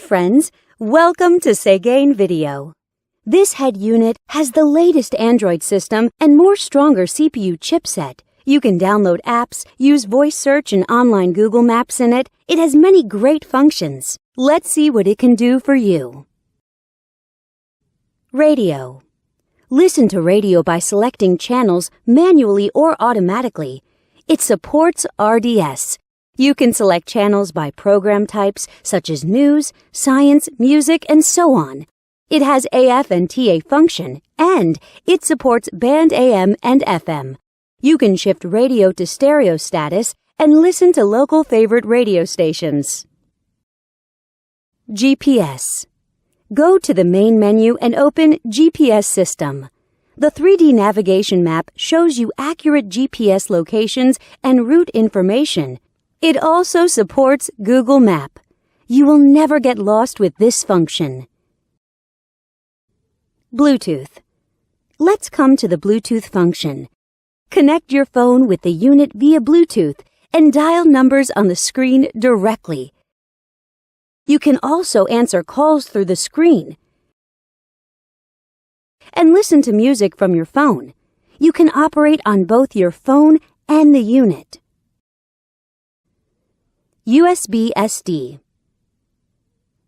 friends, welcome to Segain Video. This head unit has the latest Android system and more stronger CPU chipset. You can download apps, use voice search and online Google Maps in it. It has many great functions. Let's see what it can do for you. Radio. Listen to radio by selecting channels manually or automatically. It supports RDS. You can select channels by program types such as news, science, music, and so on. It has AF and TA function, and it supports band AM and FM. You can shift radio to stereo status and listen to local favorite radio stations. GPS. Go to the main menu and open GPS System. The 3D navigation map shows you accurate GPS locations and route information. It also supports Google Map. You will never get lost with this function. Bluetooth. Let's come to the Bluetooth function. Connect your phone with the unit via Bluetooth and dial numbers on the screen directly. You can also answer calls through the screen and listen to music from your phone. You can operate on both your phone and the unit. USB SD.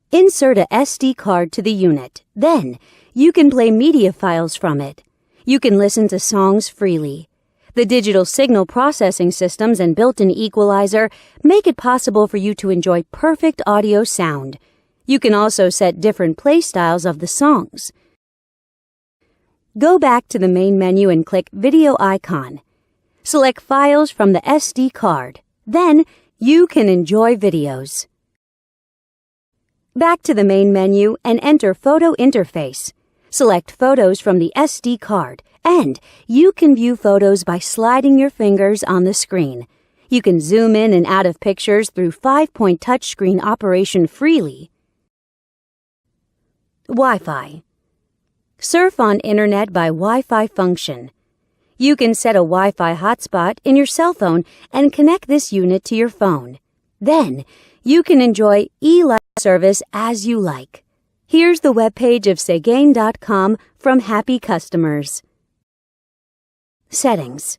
Insert a SD card to the unit. Then, you can play media files from it. You can listen to songs freely. The digital signal processing systems and built-in equalizer make it possible for you to enjoy perfect audio sound. You can also set different play styles of the songs. Go back to the main menu and click Video icon. Select files from the SD card. Then, you can enjoy videos. Back to the main menu and enter Photo Interface. Select photos from the SD card, and you can view photos by sliding your fingers on the screen. You can zoom in and out of pictures through 5-point touchscreen operation freely. Wi-Fi. Surf on Internet by Wi-Fi function. You can set a Wi-Fi hotspot in your cell phone and connect this unit to your phone. Then, you can enjoy e-life service as you like. Here's the webpage of Segain.com from happy customers. Settings.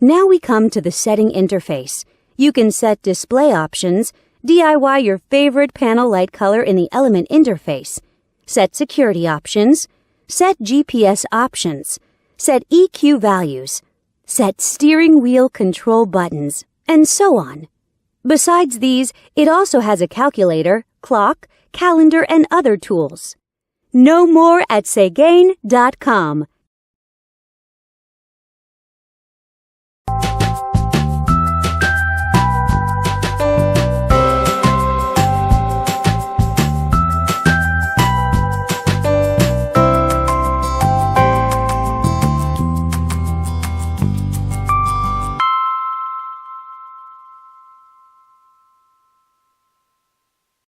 Now we come to the setting interface. You can set display options, DIY your favorite panel light color in the element interface, set security options, set GPS options, set EQ values, set steering wheel control buttons, and so on. Besides these, it also has a calculator, clock, calendar, and other tools. Know more at Segain.com.